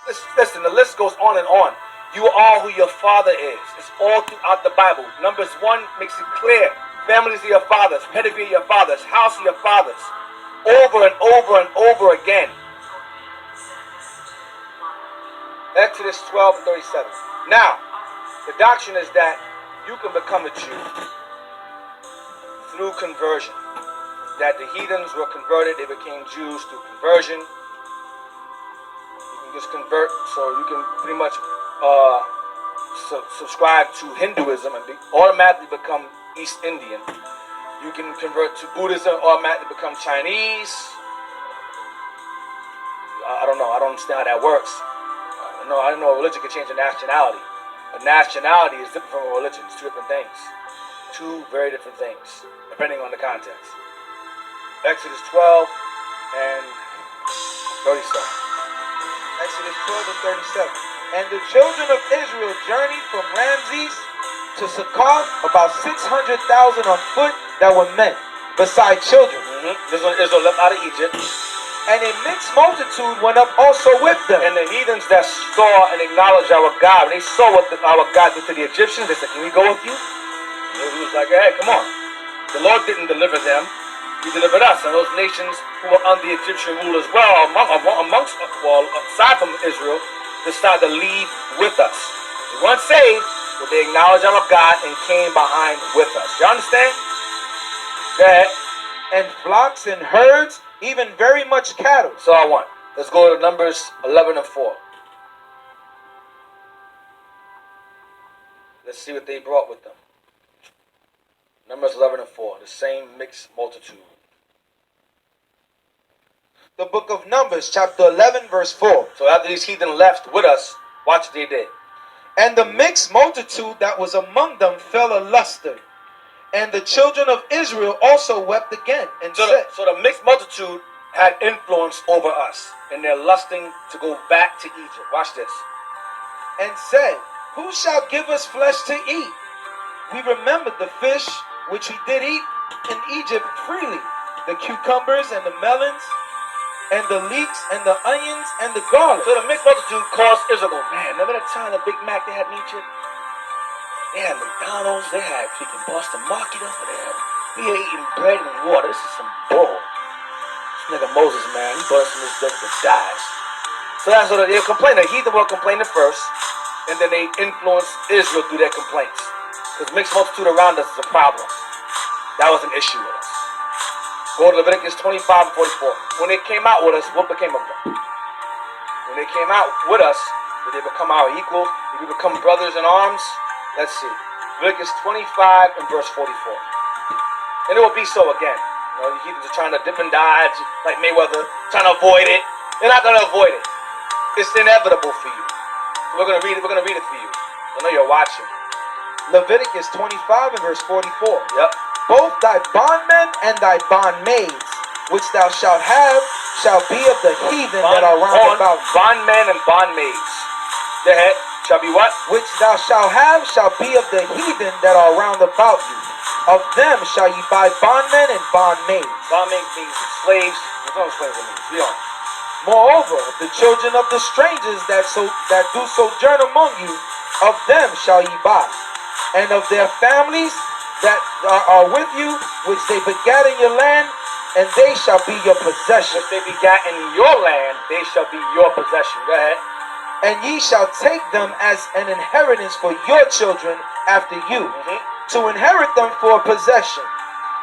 Listen, the list goes on and on. You are who your father is. It's all throughout the Bible. Numbers 1 makes it clear. Families of your fathers, pedigree of your fathers, house of your fathers. Over and over and over again. Exodus 12 and 37. Now, the doctrine is that you can become a Jew through conversion. That the heathens were converted, they became Jews through conversion. You can just convert, so you can pretty much subscribe to Hinduism and automatically become East Indian. You can convert to Buddhism, automatically become Chinese. I don't know. I don't understand how that works. I don't know a religion can change a nationality. A nationality is different from a religion. It's two different things. Two very different things, depending on the context. Exodus 12 and 37. Exodus 12 and 37. And the children of Israel journeyed from Ramses to Succoth, about 600,000 on foot that were men, beside children. Israel left out of Egypt. And a mixed multitude went up also with them. And the heathens that saw and acknowledged our God, when they saw what our God did to the Egyptians, they said, can we go with you? And he was like, hey, come on. The Lord didn't deliver them. He delivered us. And those nations who were under Egyptian rule as well, aside from Israel, decided to leave with us. They weren't saved, but they acknowledged our God and came behind with us. You understand? That and flocks and herds, even very much cattle. So I want. Let's go to Numbers 11 and 4. Let's see what they brought with them. Numbers 11 and 4. The same mixed multitude. The book of Numbers, chapter 11, verse 4. So after these heathen left with us, watch what they did. And the mixed multitude that was among them fell a luster. And the children of Israel also wept again and said. So the mixed multitude had influence over us. And they're lusting to go back to Egypt. Watch this. And said, who shall give us flesh to eat? We remembered the fish which we did eat in Egypt freely. The cucumbers and the melons and the leeks and the onions and the garlic. So the mixed multitude caused Israel, man, remember that time the Big Mac they had in Egypt? They had McDonald's, they had freaking Boston Market over there. We are eating bread and water. This is some bull. This nigga Moses, man, he brought us from this desert that dies. So that's what they'll complain. The heathen will complain at first, and then they influence Israel through their complaints. Because mixed multitude around us is a problem. That was an issue with us. Go to Leviticus 25 and 44. When they came out with us, what became of them? When they came out with us, did they become our equals? Did we become brothers in arms? Let's see. Leviticus 25 and verse 44. And it will be so again. You know, the heathens are trying to dip and dodge, like Mayweather, trying to avoid it. They're not going to avoid it. It's inevitable for you. So we're going to read it. We're going to read it for you. I know you're watching. Leviticus 25 and verse 44. Yep. Both thy bondmen and thy bondmaids, which thou shalt have, shall be of the heathen that are round about. Bondmen and bondmaids. Go ahead. Shall be what? Which thou shalt have shall be of the heathen that are round about you. Of them shall ye buy bondmen and bondmaids. Bondmaids means slaves. Don't explain what it means. Be on. Moreover, the children of the strangers that do sojourn among you, of them shall ye buy. And of their families that are with you, which they begat in your land, and they shall be your possession. Which they begat in your land, they shall be your possession. Go ahead. And ye shall take them as an inheritance for your children after you, to inherit them for a possession.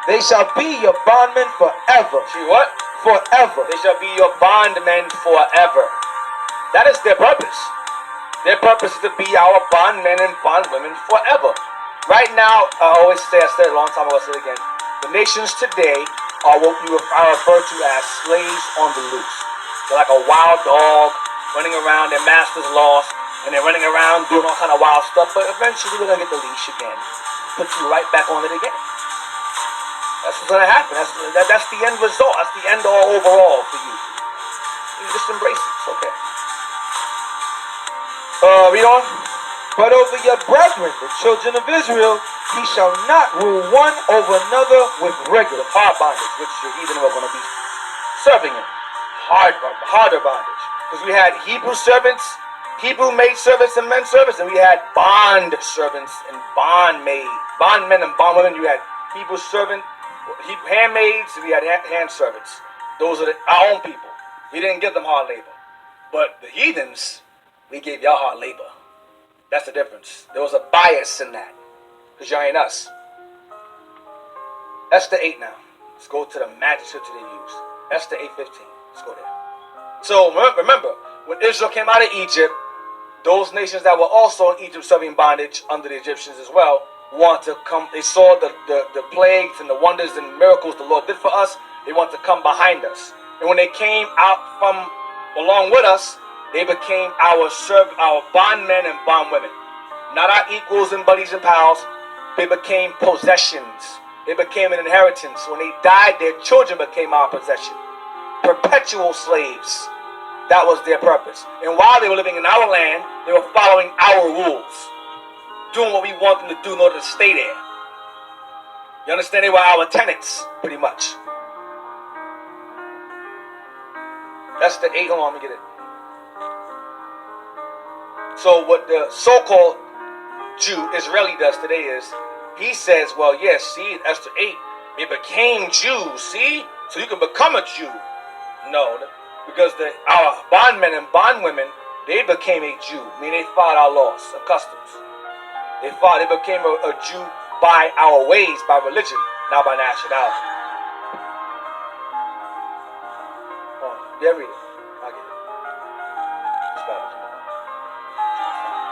They shall be your bondmen forever. See what? Forever. They shall be your bondmen forever. That is their purpose. Their purpose is to be our bondmen and bondwomen forever. Right now, I said it a long time ago, I'll say it again. The nations today are what I refer to as slaves on the loose. They're like a wild dog running around, their master's lost, and they're running around doing all kind of wild stuff, but eventually we're going to get the leash again. Put you right back on it again. That's what's going to happen. That's the end result. That's the end all overall for you. You just embrace it. It's okay. Read on. But over your brethren, the children of Israel, ye shall not rule one over another with rigor. Hard bondage, which your heathen are going to be serving in. Harder bondage. Because we had Hebrew servants, Hebrew maid servants and men servants, and we had bond servants and bondmen and bondwomen. You had Hebrew servant, handmaids, and we had hand servants. Those are our own people. We didn't give them hard labor. But the heathens, we gave y'all hard labor. That's the difference. There was a bias in that. Because y'all ain't us. Esther 8 now. Let's go to the magic scripture they use. Esther 8:15. Let's go there. So remember, when Israel came out of Egypt, those nations that were also in Egypt serving bondage under the Egyptians as well want to come. They saw the plagues and the wonders and miracles the Lord did for us. They want to come behind us. And when they came out from along with us, they became our bondmen and bondwomen. Not our equals and buddies and pals. They became possessions. They became an inheritance. When they died, their children became our possession. Perpetual slaves. That was their purpose. And while they were living in our land, they were following our rules. Doing what we want them to do in order to stay there. You understand? They were our tenants, pretty much. That's the 8. Hold on, let me get it. So what the so-called Jew, Israeli does today is, he says, well, yes, see, Esther 8, it became Jews, see? So you can become a Jew. No, because our bondmen and bondwomen, they became a Jew. I mean, they followed our laws and customs. They became a Jew by our ways, by religion, not by nationality. Oh, yeah, read it. I'll get it.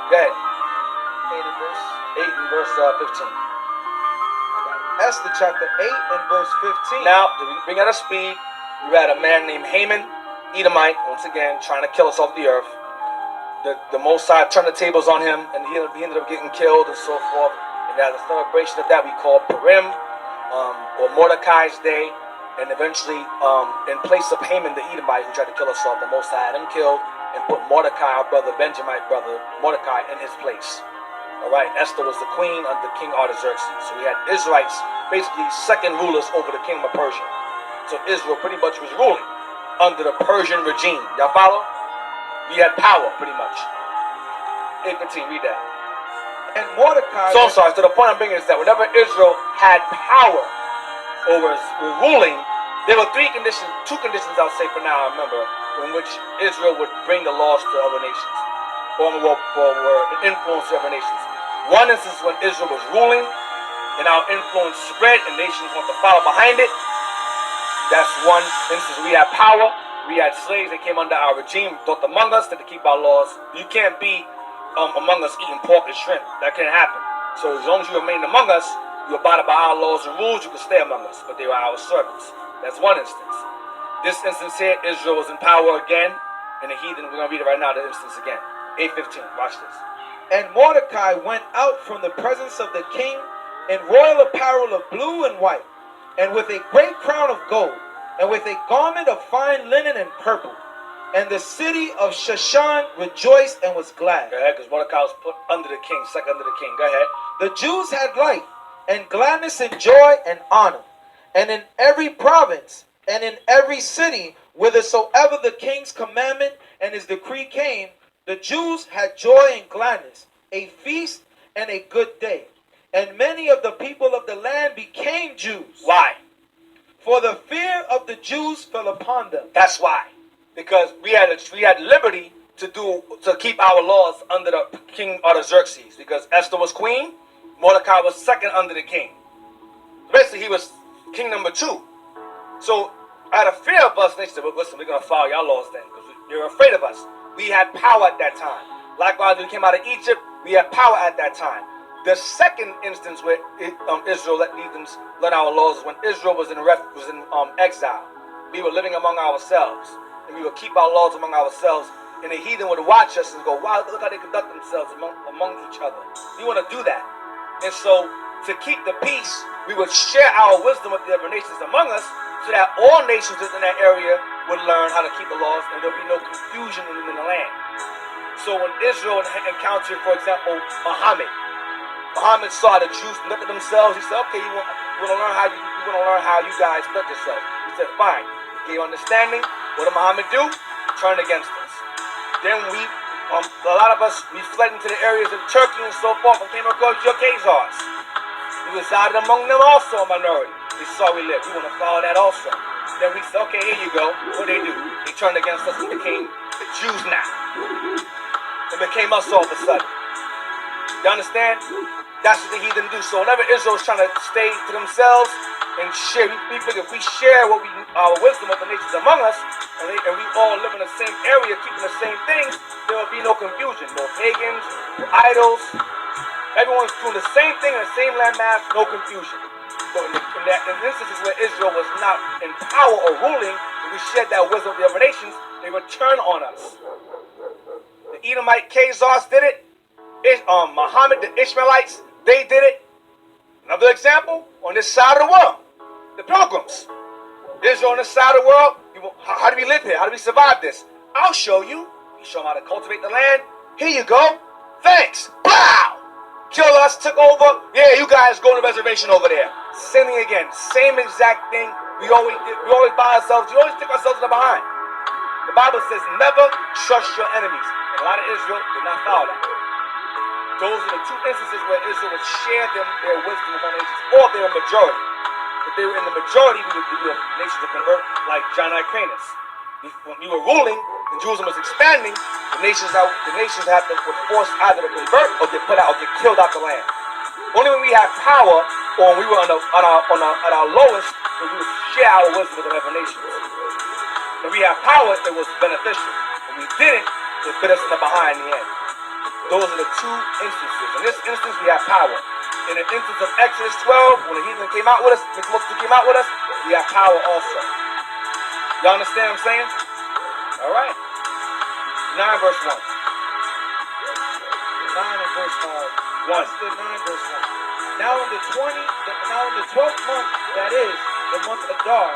Go ahead. 8 and verse 15. Esther chapter 8 and verse 15. Now, to bring at a speed, we had a man named Haman, Edomite, once again, trying to kill us off the earth. The Most High turned the tables on him, and he ended up getting killed and so forth. And as a celebration of that, we call Purim, or Mordecai's Day. And eventually, in place of Haman, the Edomite, who tried to kill us off, the Most High had him killed and put Mordecai, our brother, Benjamite brother, Mordecai, in his place. All right, Esther was the queen under King Artaxerxes. So we had Israelites, basically second rulers over the kingdom of Persia. So Israel pretty much was ruling under the Persian regime. Y'all follow? We had power, pretty much. 8:15, read that. And Mordecai... So I'm sorry, so the point I'm bringing is that whenever Israel had power or was ruling, there were two conditions I'll say for now, I remember, in which Israel would bring the laws to other nations, or were influence to other nations. One instance when Israel was ruling, and our influence spread, and nations want to follow behind it. That's one instance. We had power. We had slaves that came under our regime, dwelt among us, to keep our laws. You can't be among us eating pork and shrimp. That can't happen. So as long as you remain among us, you abide by our laws and rules, you can stay among us. But they were our servants. That's one instance. This instance here, Israel was in power again, and the heathen, we're going to read it right now, the instance again. 8:15, watch this. And Mordecai went out from the presence of the king in royal apparel of blue and white, and with a great crown of gold, and with a garment of fine linen and purple. And the city of Shushan rejoiced and was glad. Go ahead, because Mordecai was put under the king, second under the king. Go ahead. The Jews had light, and gladness and joy and honor. And in every province, and in every city, whithersoever the king's commandment and his decree came, the Jews had joy and gladness, a feast and a good day. And many of the people of the land became Jews. Why? For the fear of the Jews fell upon them. That's why. Because we had liberty to keep our laws under the King Artaxerxes. Because Esther was queen, Mordecai was second under the king. Basically, he was king number 2. So out of fear of us, they said, well, listen, we're going to follow your laws then, because you're afraid of us. We had power at that time. Likewise, when we came out of Egypt, we had power at that time. The second instance where Israel let heathens learn our laws is when Israel was in exile. We were living among ourselves, and we would keep our laws among ourselves, and the heathen would watch us and go, wow, look how they conduct themselves among each other. We want to do that. And so, to keep the peace, we would share our wisdom with the other nations among us, so that all nations within that area would learn how to keep the laws, and there'll be no confusion in the land. So when Israel encountered, for example, Muhammad saw the Jews conduct themselves. He said, "Okay, you want to learn how you guys conduct yourselves." He said, "Fine." He gave understanding. What did Muhammad do? Turn against us. Then a lot of us, we fled into the areas of Turkey and so forth and came across your Khazars. We resided among them also, a minority. They saw we lived. We want to follow that also. Then we said, okay, here you go. What they do? They turned against us and became the Jews now. They became us all of a sudden. You understand? That's what the heathen do. So whenever Israel's trying to stay to themselves and share, we figure if we share our wisdom with the nations among us, and we all live in the same area, keeping the same things, there will be no confusion. No pagans, no idols. Everyone's doing the same thing in the same landmass, no confusion. So in instances where Israel was not in power or ruling, and we shared that wisdom with the other nations, they would turn on us. The Edomite Khazars did it. Muhammad, the Ishmaelites, they did it. Another example, on this side of the world, the Pilgrims. Israel on this side of the world, how do we live here? How do we survive this? I'll show you. You show them how to cultivate the land. Here you go. Thanks. Wow. Killed us, took over. Yeah, you guys go to the reservation over there. Same thing again. Same exact thing. We always buy ourselves. We always stick ourselves in the behind. The Bible says never trust your enemies. And a lot of Israel did not follow that. Those are the two instances where Israel would share their wisdom among nations, or they were majority. If they were in the majority, we would be a nation to convert, like John Hyrcanus. When we were ruling, and Jerusalem was expanding, the nations were forced either to convert or get put out or get killed out the land. Only when we had power, or when we were at our lowest, when we would share our wisdom with the other nations. When we had power, it was beneficial. When we didn't, it bit us in the behind in the end. Those are the two instances. In this instance, we have power. In the instance of Exodus 12, when the heathen came out with us, the multitude came out with us, we have power also. Y'all understand what I'm saying? All right. 9 verse 1. 9 and verse 1. 9 verse 1. Now in the 12th month, that is, the month of Adar,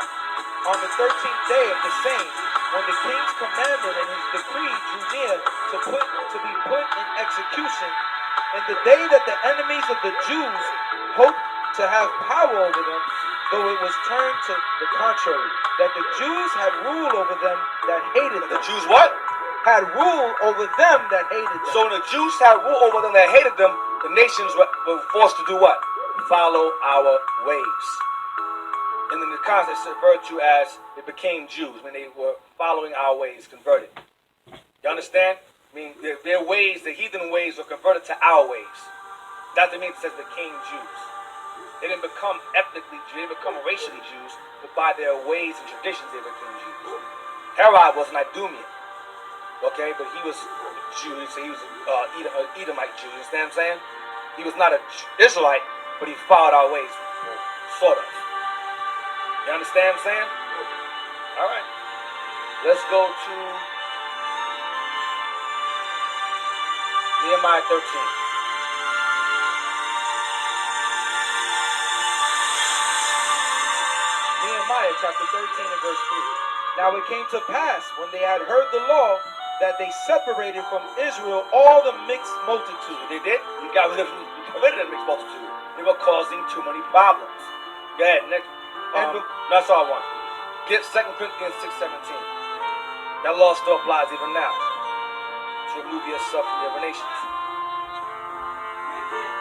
on the 13th day of the same, when the king's commandment and his decree drew near to be put in execution, and the day that the enemies of the Jews hoped to have power over them, though it was turned to the contrary, that the Jews had rule over them that hated them. The Jews what? Had rule over them that hated them. So when the Jews had rule over them that hated them, the nations were forced to do what? Follow our ways. And then the context is referred to as they became Jews when they were following our ways, converted. You understand? I mean, their ways, the heathen ways, were converted to our ways. That doesn't mean it says became Jews. They didn't become ethnically Jews, they didn't become racially Jews, but by their ways and traditions they became Jews. Herod was an Idumean, okay, but he was Jew, so he was an Edomite Jew, you understand what I'm saying? He was not an Israelite, but he followed our ways, sort of. You understand what I'm saying? All right. Let's go to Nehemiah 13. Nehemiah chapter 13 and verse 3. Now it came to pass, when they had heard the law, that they separated from Israel all the mixed multitude. They did? You got rid of the mixed multitude. They were causing too many problems. Go ahead, next. That's all I want. Get 2 Corinthians 6:17. That law still applies even now. To remove yourself from the other nations.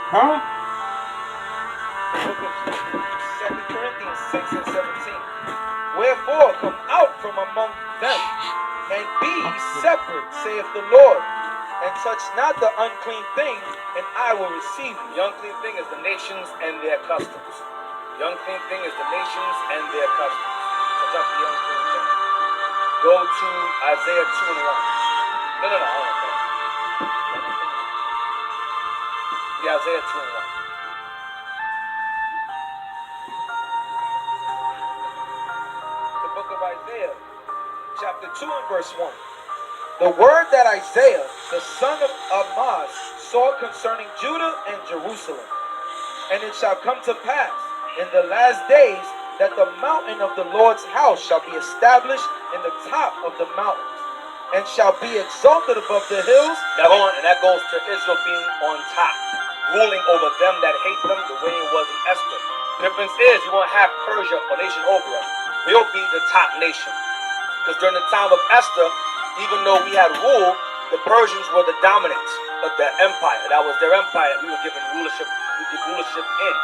Huh? 2 Corinthians 6 and 17. Wherefore come out from among them, and be ye separate, saith the Lord, and touch not the unclean thing, and I will receive you. The unclean thing is the nations and their customs. The unclean thing is the nations and their customs. Touch up the unclean thing. Go to Isaiah 2 and 1. No, hold on. Yeah, Isaiah 2 and 1. The book of Isaiah, chapter 2 and verse 1. The word that Isaiah, the son of Amoz, saw concerning Judah and Jerusalem. And it shall come to pass in the last days that the mountain of the Lord's house shall be established in the top of the mountains, and shall be exalted above the hills. And that goes to Israel being on top, ruling over them that hate them the way it was in Esther. The difference is you won't have Persia, a nation over us. We'll be the top nation. Because during the time of Esther, even though we had rule, the Persians were the dominant of the empire. That was their empire. We were given rulership. We give rulership in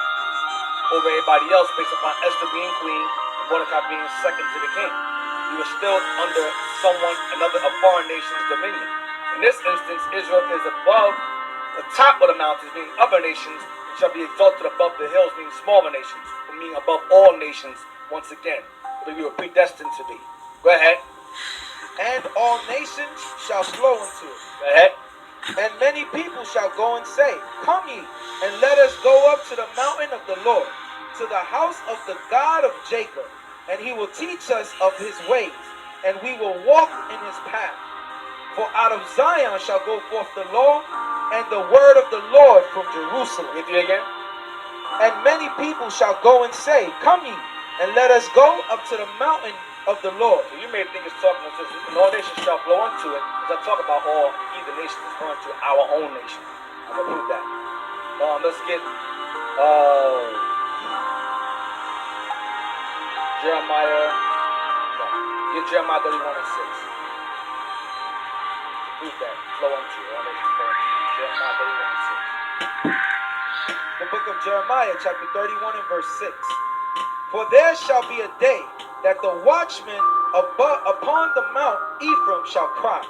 over everybody else based upon Esther being queen and Mordecai being second to the king. We were still under a foreign nation's dominion. In this instance, Israel is above the top of the mountains, being other nations, and shall be exalted above the hills, being smaller nations, being above all nations once again, where we were predestined to be. Go ahead. And all nations shall flow into it. Go ahead. And many people shall go and say, Come ye, and let us go up to the mountain of the Lord, to the house of the God of Jacob, and he will teach us of his ways, and we will walk in his path. For out of Zion shall go forth the law, and the word of the Lord from Jerusalem. Read it again. And many people shall go and say, Come ye, and let us go up to the mountain of the Lord. So you may think it's talking about this, and all nations shall flow unto it. As I talk about all heathen nations, it's going to our own nation. I'm going to prove that. Let's get Jeremiah 31 and 6. Prove that. Flow unto it. All nations flow unto it. Jeremiah 31 and 6. The book of Jeremiah, chapter 31 and verse 6. For there shall be a day that the watchmen upon the mount Ephraim shall cry,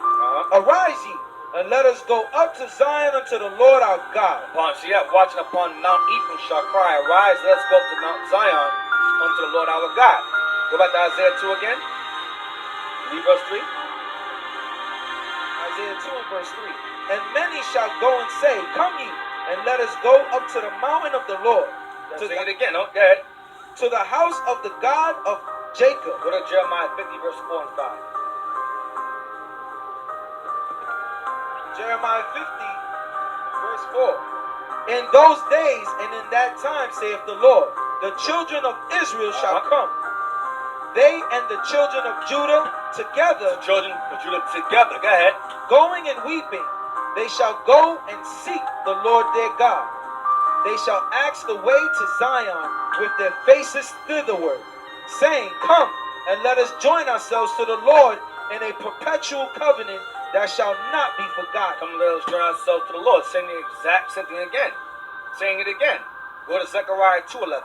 Arise ye, and let us go up to Zion unto the Lord our God. Watching upon Mount Ephraim shall cry, Arise, let us go up to Mount Zion unto the Lord our God. Go back to Isaiah 2 again. Read verse 3. Isaiah 2 and verse 3. And many shall go and say, Come ye, and let us go up to the mountain of the Lord. Sing it again. Go ahead. To the house of the God of Jacob. Go to Jeremiah 50 verse 4 and 5. Jeremiah 50 verse 4. In those days and in that time, saith the Lord, the children of Israel shall come, they and the children of Judah together. The children of Judah together. Go ahead. Going and weeping, they shall go and seek the Lord their God. They shall ask the way to Zion with their faces thitherward, saying, Come and let us join ourselves to the Lord in a perpetual covenant that shall not be forgotten. Come, let us join ourselves to the Lord. Saying the exact same thing again. Saying it again. Go to Zechariah 2:11.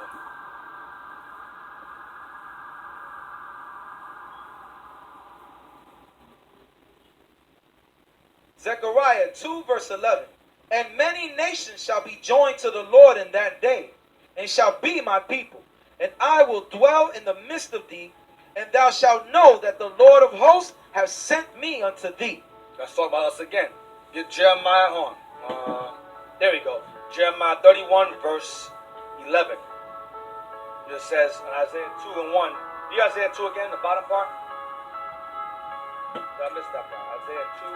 Zechariah 2 verse 11. And many nations shall be joined to the Lord in that day, and shall be my people. And I will dwell in the midst of thee, and thou shalt know that the Lord of hosts has sent me unto thee. Let's talk about us again. Get Jeremiah on. There we go. Jeremiah 31 verse 11. It says in Isaiah 2 and 1. Do Isaiah 2 again, the bottom part? Did I miss that part? Isaiah 2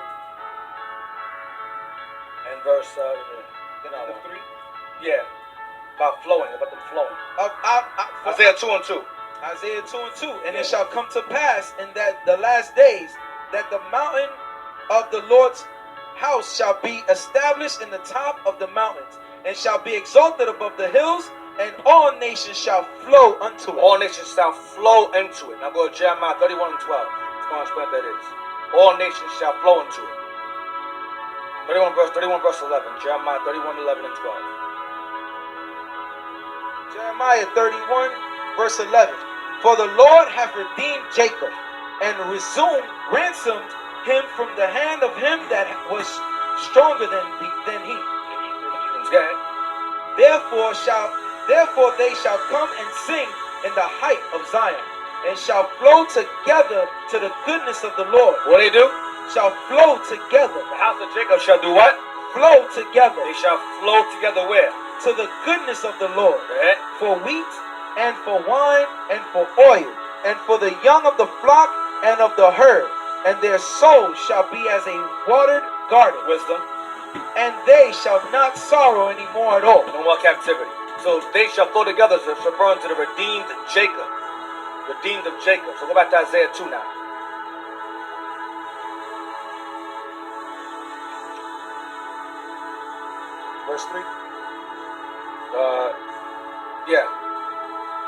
and verse 3. Yeah. About them flowing. Isaiah 2 and 2. Isaiah 2 and 2. And it shall come to pass in that the last days that the mountain of the Lord's house shall be established in the top of the mountains, and shall be exalted above the hills, and all nations shall flow unto it. All nations shall flow into it. Now go to Jeremiah 31 and 12. It's going to explain what that is. All nations shall flow into it. 31 verse 11. Jeremiah 31, 11 and 12. Jeremiah 31 verse 11. For the Lord hath redeemed Jacob, and ransomed him from the hand of him that was stronger than he. Therefore they shall come and sing in the height of Zion, and shall flow together to the goodness of the Lord. What do they do? Shall flow together. The house of Jacob shall do what? Flow together. They shall flow together where? To the goodness of the Lord. Right. For wheat, and for wine, and for oil, and for the young of the flock, and of the herd. And their soul shall be as a watered garden. Wisdom. And they shall not sorrow any more at all. No more captivity. So they shall flow together, so it's referring to the redeemed Jacob. Redeemed of Jacob. So go back to Isaiah 2 now. Verse 3. Yeah.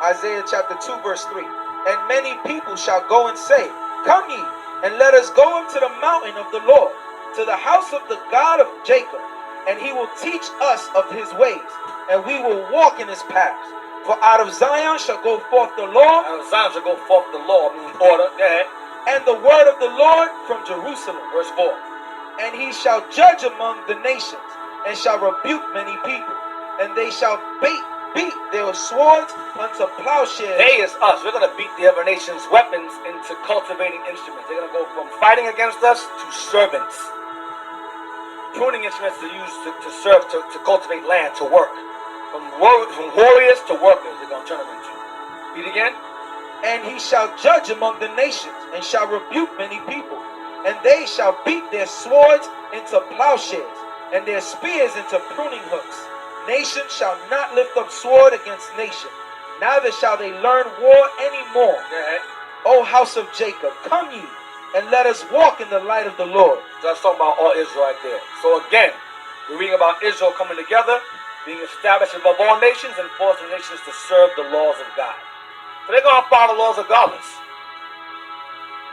Isaiah chapter 2 verse 3. And many people shall go and say, Come ye, and let us go up to the mountain of the Lord, to the house of the God of Jacob, and he will teach us of his ways, and we will walk in his paths. For out of Zion shall go forth the law, Out of Zion shall go forth the law, meaning order. Go ahead. and the word of the Lord from Jerusalem. Verse 4. And he shall judge among the nations, and shall rebuke many people, and they shall beat their swords unto plowshares. They is us. We're going to beat the other nations' weapons into cultivating instruments. They're going to go from fighting against us to servants. Pruning instruments to use to serve, to cultivate land, to work. From warriors to workers, they're going to turn them into. Read again. And he shall judge among the nations, and shall rebuke many people, and they shall beat their swords into plowshares, and their spears into pruning hooks. Nation shall not lift up sword against nation, neither shall they learn war any more. Go ahead. O house of Jacob, come ye, and let us walk in the light of the Lord. So that's talking about all Israel right there. So again, we're reading about Israel coming together, being established above all nations, and forcing nations to serve the laws of God. So they're going to follow the laws of godless.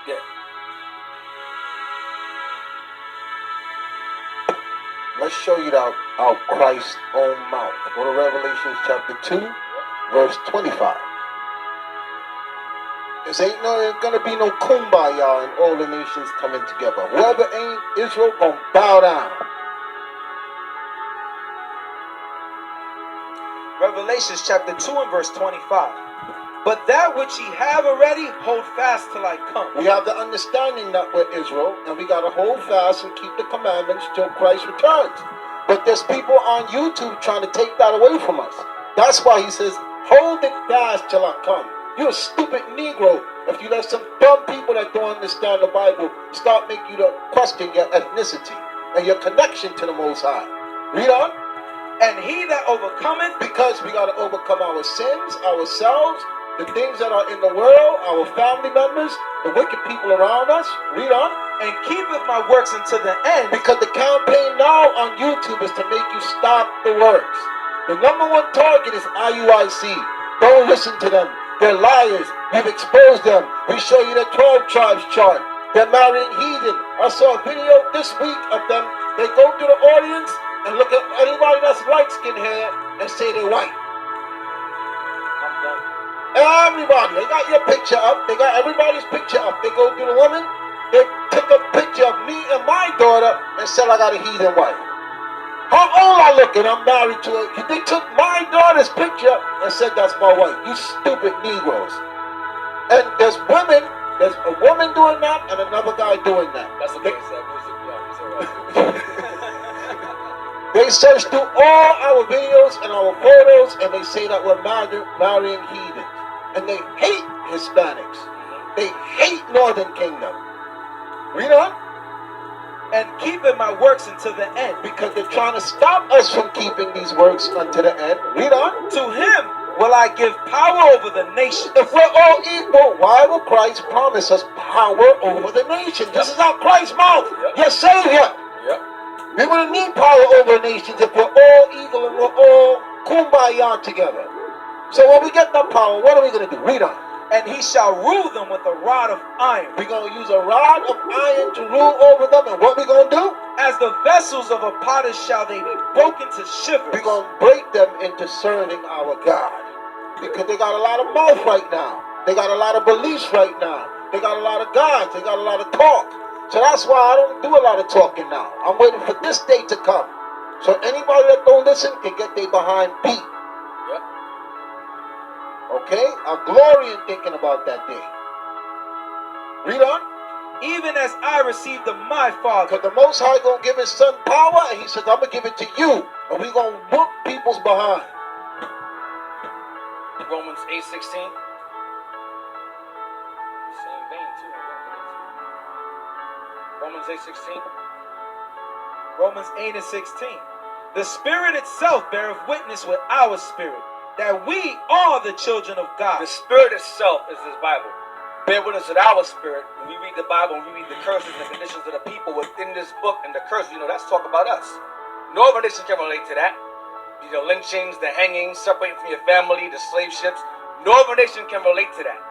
Yeah. Let's show you that out Christ's own mouth. Go to Revelation chapter 2, verse 25. This ain't gonna be no kumbaya and all the nations coming together. Whoever ain't Israel gonna bow down. Revelations chapter 2 and verse 25. But that which ye have already, hold fast till I come. We have the understanding that we're Israel, and we gotta hold fast and keep the commandments till Christ returns. But there's people on YouTube trying to take that away from us. That's why he says, hold it fast till I come. You're a stupid Negro if you let some dumb people that don't understand the Bible start making you to question your ethnicity and your connection to the Most High. Read on. And he that overcometh, Because we got to overcome our sins, ourselves, the things that are in the world, our family members, the wicked people around us. Read on. and keepeth my works unto the end, Because the campaign now on YouTube is to make you stop the works. The number one target is IUIC. Don't listen to them. They're liars. We've exposed them. We show you the 12 tribes chart. They're marrying heathen. I saw a video this week of them. They go to the audience and look at anybody that's light-skinned hair and say they're white. I'm done. Everybody. They got your picture up. They got everybody's picture up. They go to the woman. They took a picture of me and my daughter and said I got a heathen wife. How old I look and I'm married to her. They took my daughter's picture and said that's my wife. You stupid Negroes. And there's a woman doing that and another guy doing that. That's okay. It's music. Yeah, it's all right. They search through all our videos and our photos and they say that we're marrying heathens. And they hate Hispanics. They hate Northern Kingdom. Read on. And keepeth my works unto the end. Because they're trying to stop us from keeping these works unto the end. Read on. To him will I give power over the nation. If we're all equal, why will Christ promise us power over the nation? This is out Christ's mouth. Yep. Your Savior. Yep. We wouldn't need power over nations if we're all equal and we're all kumbaya together. So when we get that power, what are we going to do? Read on. And he shall rule them with a rod of iron. We're going to use a rod of iron to rule over them. And what we going to do? As the vessels of a potter shall they be broken to shivers. We're going to break them into serving our God. Because they got a lot of mouth right now. They got a lot of beliefs right now. They got a lot of gods. They got a lot of talk. So that's why I don't do a lot of talking now. I'm waiting for this day to come. So anybody that don't listen can get their behind beat. Yep. Okay? I glory in thinking about that day. Read on. Even as I received of my Father. Because the Most High going to give his son power, and he says, I'm going to give it to you. And we're going to whoop people's behind. Romans 8:16. Same vein too. Romans 8:16. Romans 8 and 16. The Spirit itself beareth witness with our spirit that we are the children of God. The Spirit itself is this Bible. Bear witness with our spirit. When we read the Bible, when we read the curses and the conditions of the people within this book and the curse, that's talk about us. No other nation can relate to that. Lynchings, the hangings, separating from your family, the slave ships. No other nation can relate to that.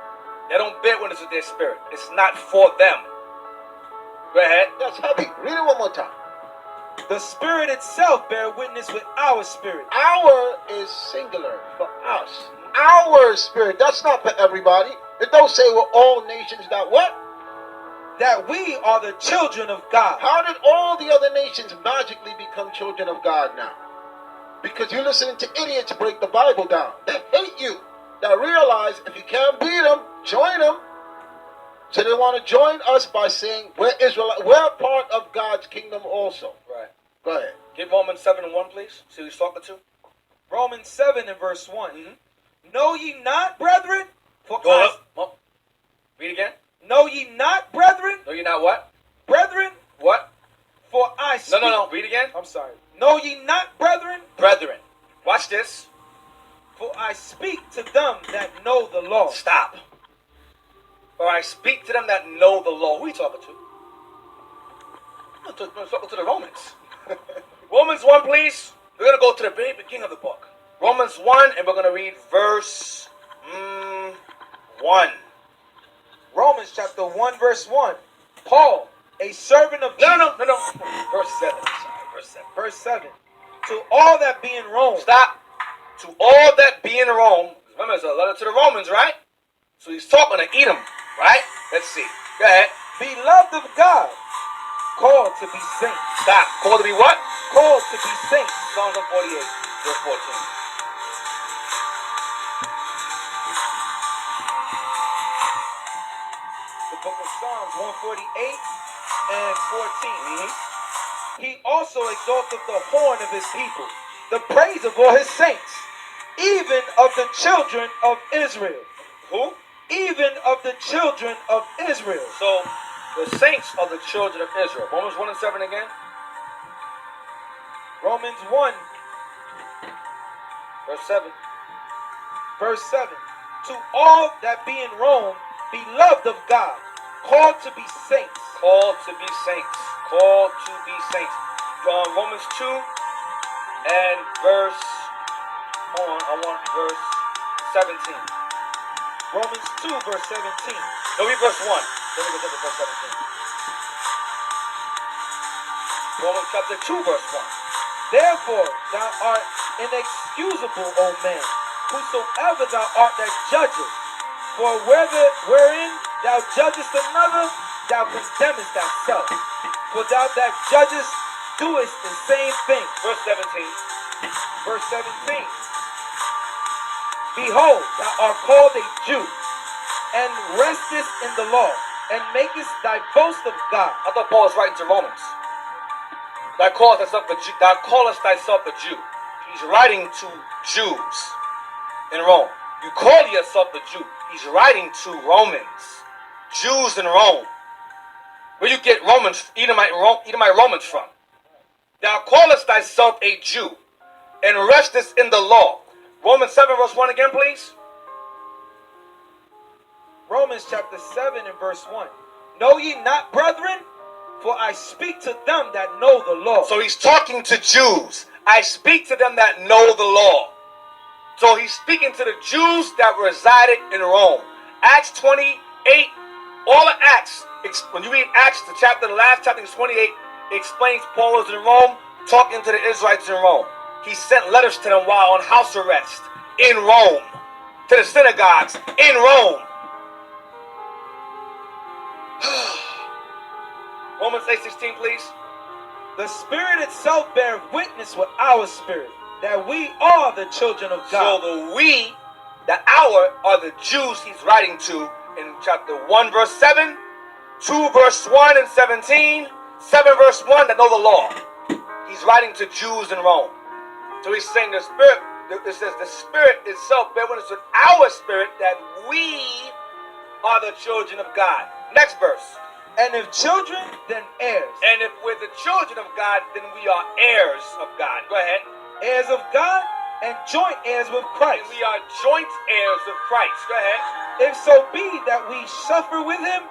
They don't bear witness with their spirit. It's not for them. Go ahead. That's heavy. Read it one more time. The Spirit itself bear witness with our spirit. Our is singular for us. Our spirit. That's not for everybody. It don't say we're all nations that what? That we are the children of God. How did all the other nations magically become children of God now? Because you're listening to idiots break the Bible down. They hate you. They realize if you can't beat them, join them. So they want to join us by saying we're Israelite. We're part of God's kingdom also. Right. Go ahead. Give Romans 7:1, please. See who he's talking to. Romans 7 and verse 1. Know ye not, brethren? For Go I, up. Oh. Read again. Know ye not, brethren? No, you're not what? Brethren? What? For I speak. No. Read again. I'm sorry. Know ye not, brethren? Brethren. Watch this. For I speak to them that know the law. Stop. Or I speak to them that know the law. Who are you talking to? I'm talking to the Romans. Romans 1, please. We're going to go to the very beginning of the book. Romans 1, and we're going to read verse 1. Romans chapter 1 verse 1. Paul, a servant of No. Verse 7. Sorry, verse 7. Verse 7. To all that be in Rome. Stop. To all that be in Rome. Remember, it's a letter to the Romans, right? So he's talking to Edom, right? Let's see. Go ahead. Beloved of God, called to be saints. Stop. Called to be what? Called to be saints. Psalms 148, verse 14. The book of Psalms 148 and 14. He also exalteth the horn of his people, the praise of all his saints, even of the children of Israel. Who? Even of the children of Israel. So, the saints are the children of Israel. Romans 1 and 7 again. Romans 1 Verse 7. verse 7. To all that be in Rome, beloved of God, called to be saints. Called to be saints. Called to be saints. Romans 2 and verse. Hold on, I want verse 17. Romans 2 verse 17. No, read verse 1. Then we go to verse 17. Romans chapter 2, verse 1. Therefore thou art inexcusable, O man, whosoever thou art that judgest. For wherein thou judgest another, thou condemnest thyself. For thou that judgest doest the same thing. Verse 17. Verse 17. Behold, thou art called a Jew, and restest in the law, and makest thy boast of God. I thought Paul was writing to Romans. Thou callest thyself a Jew. He's writing to Jews in Rome. You call yourself a Jew. He's writing to Romans. Jews in Rome. Where you get Edomite Romans from? Thou callest thyself a Jew, and restest in the law. Romans 7 verse 1 again, please. Romans chapter 7 and verse 1. Know ye not, brethren? For I speak to them that know the law. So he's talking to Jews. I speak to them that know the law. So he's speaking to the Jews that resided in Rome. Acts 28, all the Acts, when you read Acts, the last chapter is 28, explains Paul was in Rome, talking to the Israelites in Rome. He sent letters to them while on house arrest in Rome, to the synagogues in Rome. Romans 8:16, please. The Spirit itself bear witness with our spirit that we are the children of God. So the our, are the Jews he's writing to in chapter 1 verse 7, 2 verse 1 and 17, 7 verse 1 that know the law. He's writing to Jews in Rome. So he's saying the Spirit, it says the Spirit itself bear witness with our spirit that we are the children of God. Next verse. And if children, then heirs. And if we're the children of God, then we are heirs of God. Go ahead. Heirs of God and joint heirs with Christ. And we are joint heirs of Christ. Go ahead. If so be that we suffer with him,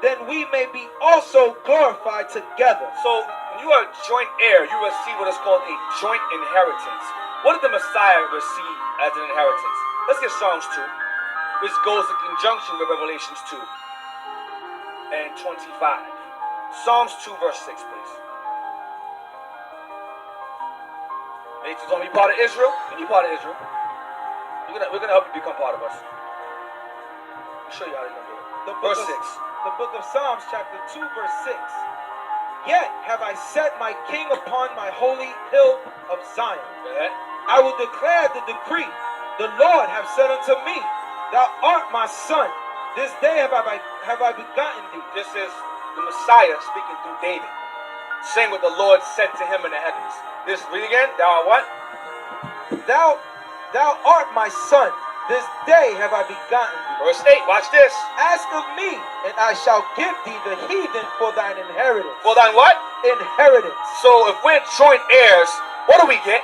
then we may be also glorified together. So when you are a joint heir, you receive what is called a joint inheritance. What did the Messiah receive as an inheritance? Let's get Psalms 2, which goes in conjunction with Revelations 2 and 25. Psalms 2 verse 6, please. Nathan's gonna be part of Israel. You be part of Israel. We're gonna help you become part of us. I'll show you how you're gonna do it. Verse 6. The book of Psalms, chapter 2, verse 6. Yet have I set my king upon my holy hill of Zion. Go ahead. I will declare the decree. The Lord have said unto me, Thou art my son. This day have I begotten thee. This is the Messiah speaking through David, saying what the Lord said to him in the heavens. This, read again. Thou art what? Thou art my son. This day have I begotten thee. Verse 8. Watch this. Ask of me, and I shall give thee the heathen for thine inheritance. For thine what? Inheritance. So if we're joint heirs, what do we get?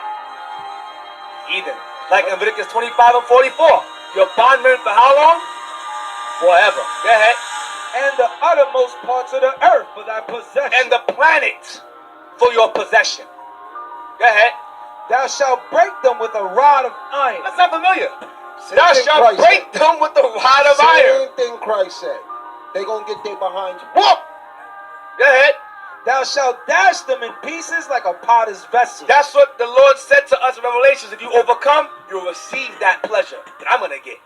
Heathen. Like in Leviticus 25 and 44. Your bondman for how long? Forever. Go ahead. And the uttermost parts of the earth for thy possession. And the planet for your possession. Go ahead. Thou shalt break them with a rod of iron. That's not familiar. Same Thou thing shalt Christ break said. them with the rod of iron. Same thing Christ said. They gonna get their behind you. Whoop. Go ahead. Thou shalt dash them in pieces like a potter's vessel. That's what the Lord said to us in Revelations. If you overcome, you'll receive that pleasure that I'm going to get.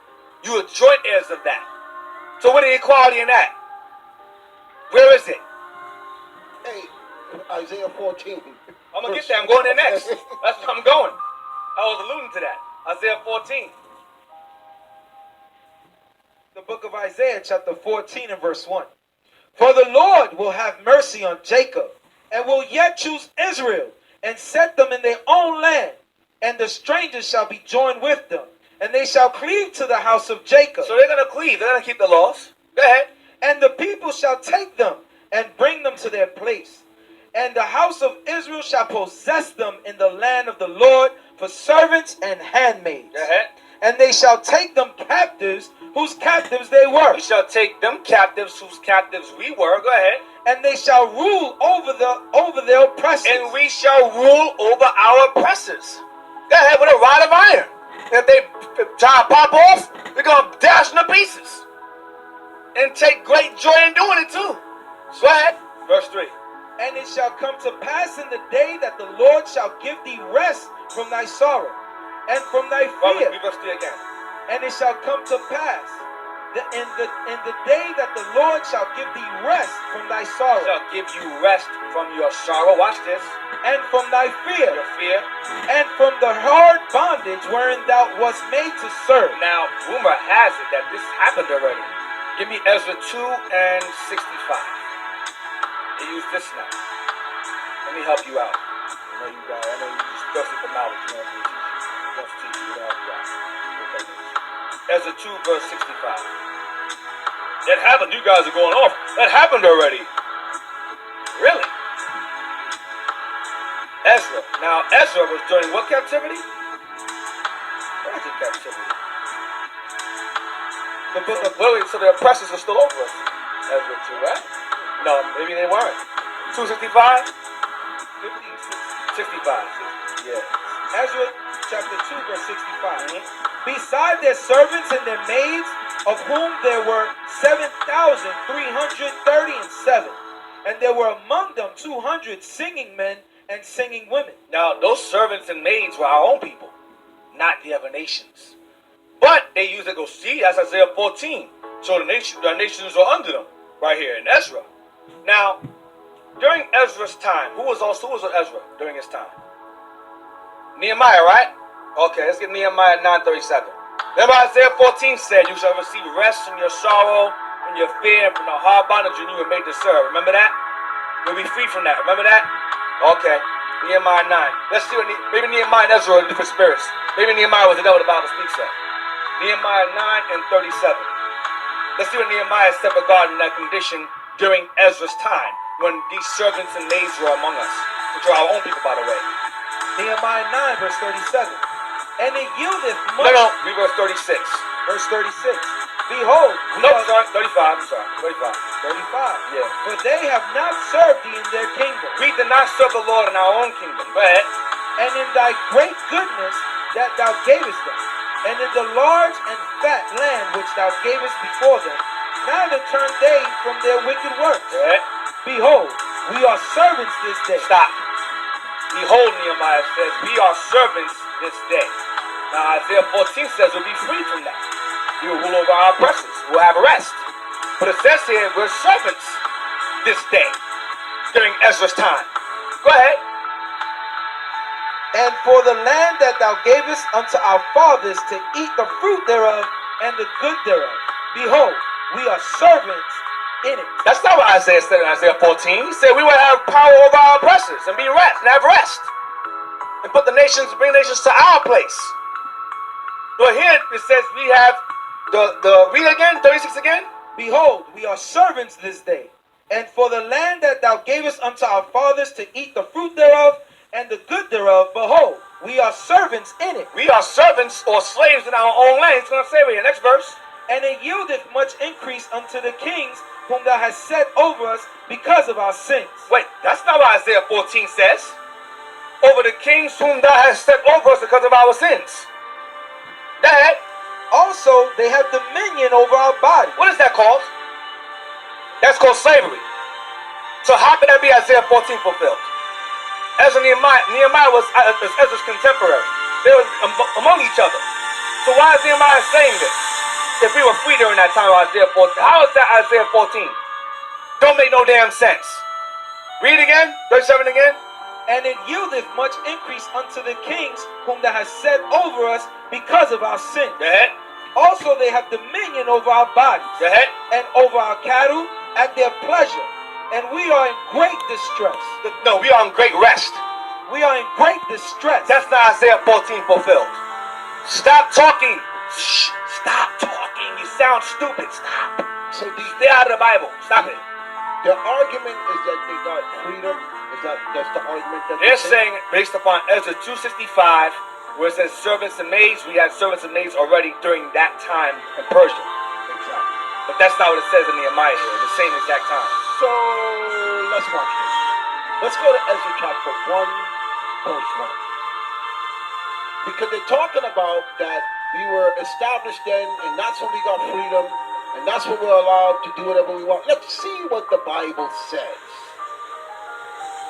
You are joint heirs of that. So what is the equality in that? Where is it? Hey, Isaiah 14. I'm going to get there. I'm going there next. That's where I'm going. I was alluding to that. Isaiah 14. The book of Isaiah, chapter 14 and verse 1. For the Lord will have mercy on Jacob, and will yet choose Israel, and set them in their own land. And the strangers shall be joined with them, and they shall cleave to the house of Jacob. So they're going to cleave. They're going to keep the laws. Go ahead. And the people shall take them, and bring them to their place. And the house of Israel shall possess them in the land of the Lord for servants and handmaids. Go ahead. And they shall take them captives, whose captives they were. We shall take them captives whose captives we were. Go ahead. And they shall rule over their oppressors. And we shall rule over our oppressors. Go ahead with a rod of iron. If they try to pop off, we're going to dash them to pieces. And take great joy in doing it too. Go ahead. Verse 3. And it shall come to pass in the day that the Lord shall give thee rest from thy sorrow and from thy fear. Read verse 3 again. And it shall come to pass in the day that the Lord shall give thee rest from thy sorrow. Shall give you rest from your sorrow. Watch this. And from thy fear. Your fear. And from the hard bondage wherein thou wast made to serve. Now, rumor has it that this happened already. Give me Ezra 2 and 65. They use this now. Let me help you out. I know you guys. I know you just thirsty for knowledge. You know what I mean? Don't teach you. You know help you out. What that means. Ezra 2 verse 65. That happened. You guys are going off. That happened already. Really? Ezra. Now Ezra was during what captivity? What captivity? The book of Lily, so the oppressors are still over us. Ezra 2, right? No, maybe they weren't. 265? 65. Yeah. Ezra chapter 2 verse 65. Beside their servants and their maids, of whom there were 7,337. And there were among them 200 singing men and singing women. Now, those servants and maids were our own people, not the other nations. But they used to go see, that's Isaiah 14. So the nations were under them, right here in Ezra. Now, during Ezra's time, who was with Ezra during his time? Nehemiah, right? Okay, let's get Nehemiah 9:37. Remember Isaiah 14 said, you shall receive rest from your sorrow, from your fear, and from the hard bondage you were made to serve. Remember that? You'll be free from that. Remember that? Okay. Nehemiah 9. Let's see what maybe Nehemiah and Ezra are different spirits. Maybe Nehemiah was the devil the Bible speaks of. Nehemiah 9 and 37. Let's see what Nehemiah said regarding that condition during Ezra's time, when these servants and maids were among us, which are our own people, by the way. Nehemiah 9 verse 37. And it yieldeth much. No, read verse 36. Verse 36. Behold. No, sorry, 35. I'm sorry, 35. 35. Yeah. For they have not served thee in their kingdom. We did not serve the Lord in our own kingdom. Go ahead. And in thy great goodness that thou gavest them, and in the large and fat land which thou gavest before them, neither turn they from their wicked works. Go ahead. Behold, we are servants this day. Stop. Behold, Nehemiah says, we are servants this day. Now Isaiah 14 says we'll be free from that. We will rule over our oppressors. We'll have rest. But it says here we're servants this day during Ezra's time. Go ahead. And for the land that thou gavest unto our fathers to eat the fruit thereof and the good thereof, behold, we are servants in it. That's not what Isaiah said in Isaiah 14. He said we will have power over our oppressors and be rest and have rest. And put the nations, bring nations to our place. But here it says we have the read again, 36 again. Behold, we are servants this day. And for the land that thou gavest unto our fathers to eat the fruit thereof and the good thereof, behold, we are servants in it. We are servants or slaves in our own land. It's going to say right here. Next verse. And it yieldeth much increase unto the kings whom thou hast set over us because of our sins. Wait, that's not what Isaiah 14 says. Over the kings whom thou hast set over us because of our sins. That. Also, they have dominion over our body. What is that called? That's called slavery. So how can that be Isaiah 14 fulfilled? Ezra and Nehemiah was Ezra's contemporary. They were among each other. So why is Nehemiah saying this? If we were free during that time of Isaiah 14, how is that Isaiah 14? Don't make no damn sense. Read again, 37 again. And it yieldeth much increase unto the kings whom thou hast set over us because of our sin. Go ahead. Also they have dominion over our bodies. Go ahead. And over our cattle at their pleasure. And we are in great distress. No, we are in great rest. We are in great distress. That's not Isaiah 14 fulfilled. Stop talking. Shh. Stop talking. You sound stupid. Stop. So Stay out of the Bible. Stop it. the argument is that they got freedom. That's the argument that They're saying, based upon Ezra 265, where it says servants and maids, we had servants and maids already during that time in Persia. Exactly. But that's not what it says in Nehemiah here, the same exact time. So let's watch this. Let's go to Ezra chapter 1, verse 1. Because they're talking about that we were established then, and that's when we got freedom, and that's when we're allowed to do whatever we want. Let's see what the Bible says.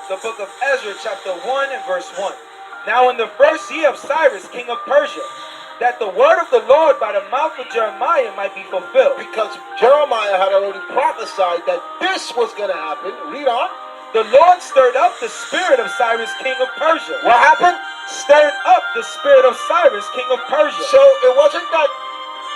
The book of Ezra, chapter 1 and verse 1. Now in the first year of Cyrus, king of Persia, that the word of the Lord by the mouth of Jeremiah might be fulfilled. Because Jeremiah had already prophesied that this was going to happen. Read on. The Lord stirred up the spirit of Cyrus, king of Persia. What happened? Stirred up the spirit of Cyrus, king of Persia. So it wasn't that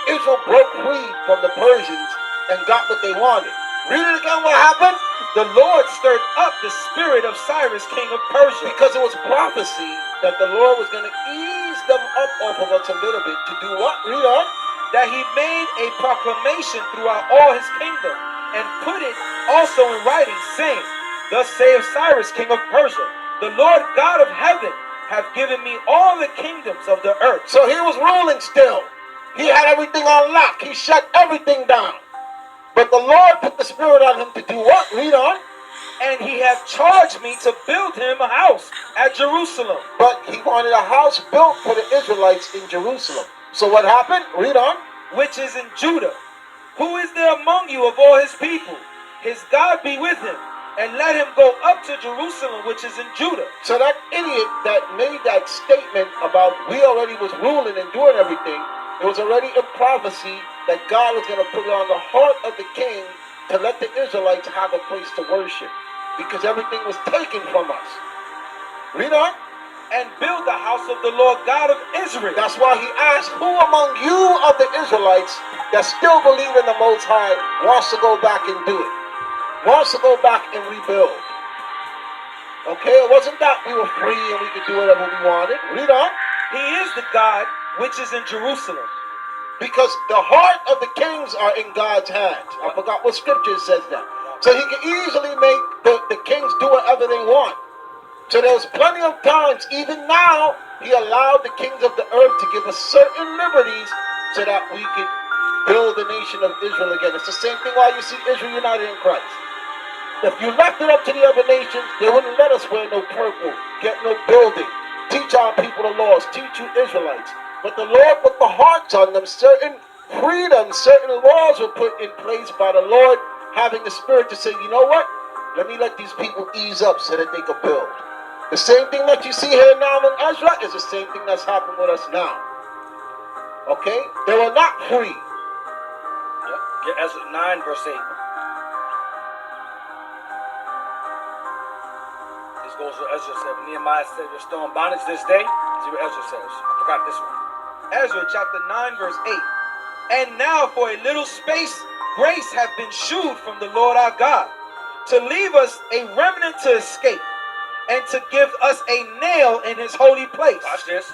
Israel broke free from the Persians and got what they wanted. Read it again. What happened? The Lord stirred up the spirit of Cyrus, king of Persia. Because it was prophecy that the Lord was going to ease them up off of us a little bit to do what? Read on. That he made a proclamation throughout all his kingdom, and put it also in writing, saying, Thus saith Cyrus, king of Persia, the Lord God of heaven hath given me all the kingdoms of the earth. So he was ruling still. He had everything on lock. He shut everything down. But the Lord put the Spirit on him to do what? Read on. And he hath charged me to build him a house at Jerusalem. But he wanted a house built for the Israelites in Jerusalem. So what happened? Read on. Which is in Judah. Who is there among you of all his people? His God be with him, and let him go up to Jerusalem, which is in Judah. So that idiot that made that statement about we already was ruling and doing everything, it was already a prophecy that God was going to put it on the heart of the king to let the Israelites have a place to worship, because everything was taken from us. Read on. And build the house of the Lord God of Israel. That's why he asked, who among you of the Israelites that still believe in the Most High wants to go back and do it? Wants to go back and rebuild? Okay, it wasn't that we were free and we could do whatever we wanted. Read on. He is the God which is in Jerusalem. Because the heart of the kings are in God's hands. I forgot what scripture says that. So he can easily make the kings do whatever they want. So there was plenty of times, even now, he allowed the kings of the earth to give us certain liberties so that we could build the nation of Israel again. It's the same thing why you see Israel united in Christ. If you left it up to the other nations, they wouldn't let us wear no purple, get no building, teach our people the laws, teach you Israelites. But the Lord put the hearts on them, certain freedoms, certain laws were put in place by the Lord, having the Spirit to say, you know what? Let me let these people ease up so that they can build. The same thing that you see here now in Ezra is the same thing that's happened with us now. Okay? They were not free. Yep. Get Ezra 9 verse 8. This goes to Ezra 7. Nehemiah said we're still in bondage this day. See what Ezra says. I forgot this one. Ezra chapter 9 verse 8. And now for a little space grace hath been shewed from the Lord our God, to leave us a remnant to escape, and to give us a nail in his holy place, Watch this.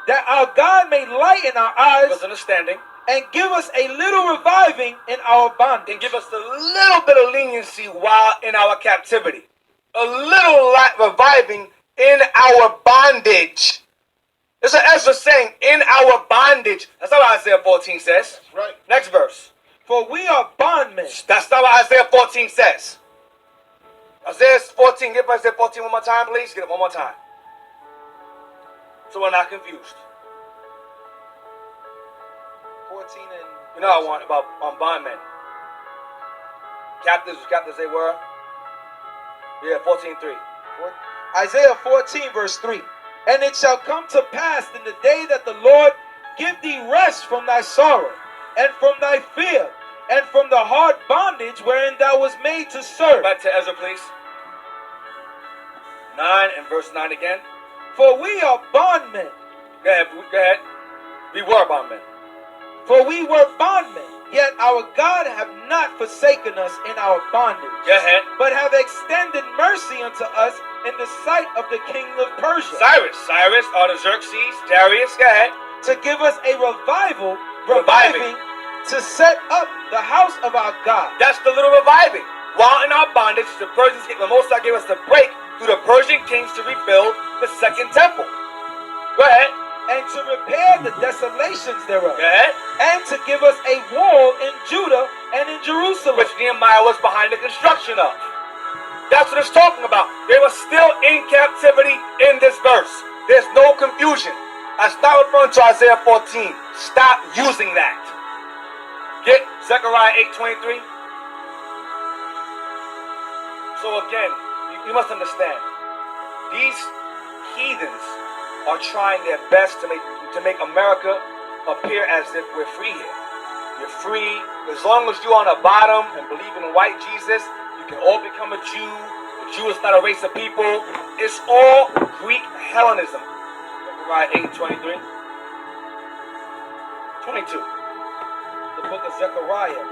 that our God may lighten our eyes, Give us understanding. and give us a little reviving in our bondage. And give us a little bit of leniency while in our captivity. A little light reviving in our bondage. This is Ezra saying, in our bondage. That's not what Isaiah 14 says. That's right. Next verse. For we are bondmen. That's not what Isaiah 14 says. Isaiah 14, give Isaiah 14 one more time, please. Get it one more time. So we're not confused. 14 and You know I want about bondmen. Captives they were. Yeah, 14:3. Isaiah 14 verse 3. And it shall come to pass in the day that the Lord give thee rest from thy sorrow, and from thy fear, and from the hard bondage wherein thou was made to serve. Back to Ezra, please. 9 and verse 9 again. For we are bondmen. Go ahead. We were bondmen. For we were bondmen, yet our God have not forsaken us in our bondage, Go ahead. but have extended mercy unto us in the sight of the king of Persia, Cyrus, Artaxerxes, Darius, go ahead. to give us a reviving Reviving. to set up the house of our God. That's the little reviving. While in our bondage, the Persians, the Most High gave us the break through the Persian kings to rebuild the second temple. Go ahead. And to repair the desolations thereof, Go ahead. and to give us a wall in Judah and in Jerusalem. Which Nehemiah was behind the construction of. That's what it's talking about. They were still in captivity in this verse. There's no confusion. That's not referring to Isaiah 14. Stop using that. Get Zechariah 8:23. So again, you must understand, these heathens are trying their best to make America appear as if we're free here. You're free as long as you're on the bottom and believe in white Jesus. You can all become a Jew. The Jew is not a race of people. It's all Greek Hellenism. Zechariah 8:23, 22. The book of Zechariah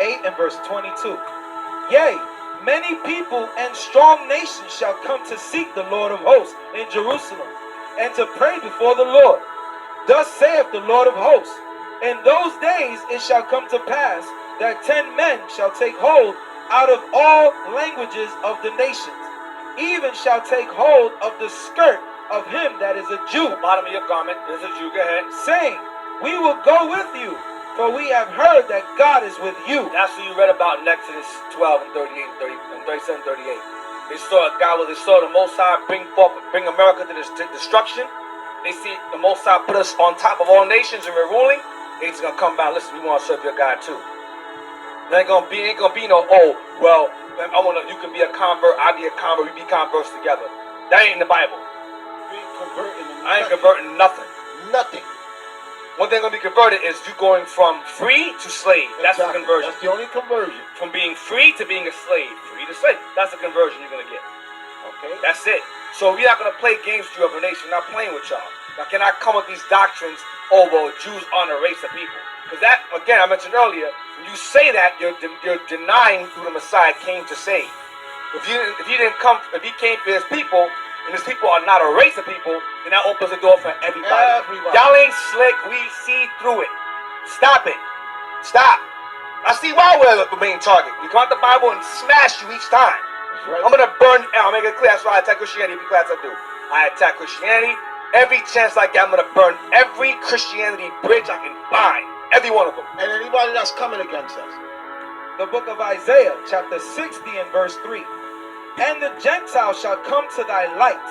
8 and verse 22. Yea, many people and strong nations shall come to seek the Lord of hosts in Jerusalem, and to pray before the Lord. Thus saith the Lord of hosts, in those days it shall come to pass that 10 men shall take hold out of all languages of the nations, even shall take hold of the skirt of him that is a Jew, Bottom of your garment, there's a Jew. Go ahead. saying, we will go with you, for we have heard that God is with you. That's what you read about in Exodus 12 and 38 and 37, 38. They saw God, they saw the Most High bring America to destruction. They see the Most High put us on top of all nations and we're ruling. They're just gonna come back. Listen, we want to serve your God too. There ain't gonna be no, oh, well, you can be a convert, I be a convert, we be converts together. That ain't in the Bible. You ain't converting I ain't converting nothing. nothing. One thing gonna be converted is you going from free to slave. That's Exactly. the conversion. That's the only conversion. From being free to being a slave. Free to slave. That's the conversion you're gonna get. Okay? That's it. So we're not gonna play games with you of a nation. We're not playing with y'all. Now can I come with these doctrines? Oh well, Jews aren't a race of people. Because that, again, I mentioned earlier, when you say that, you're denying who the Messiah came to save. If he came for his people, and his people are not a race of people, then that opens the door for everybody. Y'all ain't slick. We see through it. Stop it. Stop. I see why we're the main target. We come out the Bible and smash you each time. Right. I'm gonna burn. I'll make it clear. That's why I attack Christianity every class I do. I attack Christianity every chance I get. I'm gonna burn every Christianity bridge I can find. Every one of them. And anybody that's coming against us. The book of Isaiah, chapter 60 and verse 3. And the Gentiles shall come to thy light,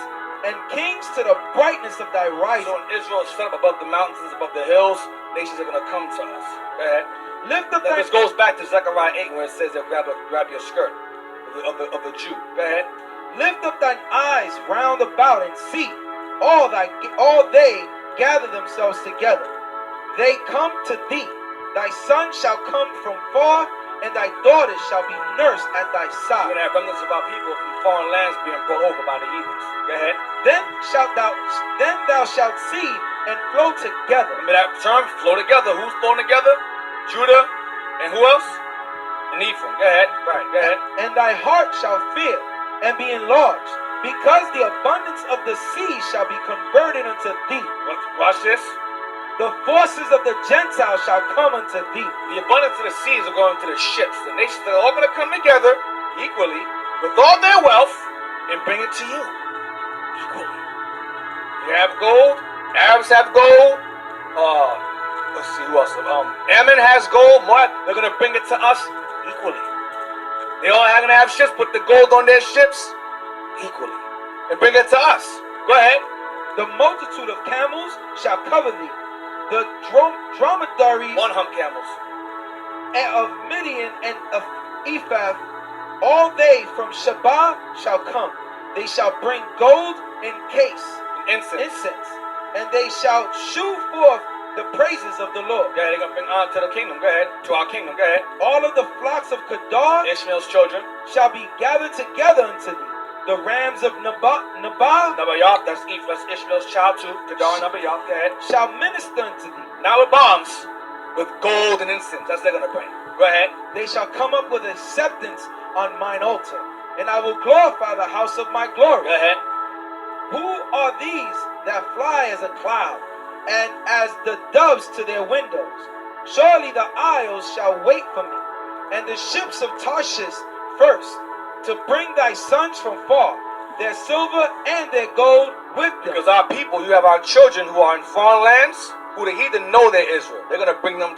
and kings to the brightness of thy rising. So when Israel is set up above the mountains, above the hills, nations are gonna come to us. Go ahead. Lift up This thy goes back to Zechariah 8 where it says they'll grab your skirt. a Jew. Go ahead. Lift up thine eyes round about and see, all they gather themselves together. They come to thee. Thy son shall come from far, and thy daughters shall be nursed at thy You're side. gonna have remnants of our people from foreign lands being brought over by the heathens. Go ahead. Then thou shalt see and flow together. Remember that term, flow together. Who's flowing together? Judah and who else? And Ephraim. Go ahead. Right, go ahead. And thy heart shall fear and be enlarged, because the abundance of the sea shall be converted unto thee. Watch this. The forces of the Gentiles shall come unto thee. The abundance of the seas are going to the ships. The nations are all going to come together equally with all their wealth and bring it to you equally. You have gold. Arabs have gold. Let's see who else. Ammon has gold. Moab. They're going to bring it to us equally. They all are going to have ships. Put the gold on their ships equally and bring it to us. Go ahead. The multitude of camels shall cover thee. The dromedaries One hump camels. of Midian and of Ephah, all they from Sheba shall come. They shall bring gold in case, incense, and they shall shew forth the praises of the Lord. Go ahead, they're going to bring honor to the kingdom. Go ahead. To our kingdom. Go ahead. All of the flocks of Kedar Ishmael's children. shall be gathered together unto thee. The rams of Nabal Nabayah, that's Ishmael's child too. Kedar and Nabayah. Go ahead. shall minister unto thee. Now with bombs, with gold and incense. That's what they're going to bring. Go ahead. They shall come up with acceptance on mine altar, and I will glorify the house of my glory. Go ahead. Who are these that fly as a cloud, and as the doves to their windows? Surely the isles shall wait for me, and the ships of Tarshish first, to bring thy sons from far, their silver and their gold with them. Because our people, you have our children who are in foreign lands, who the heathen know they're Israel. They're going to bring them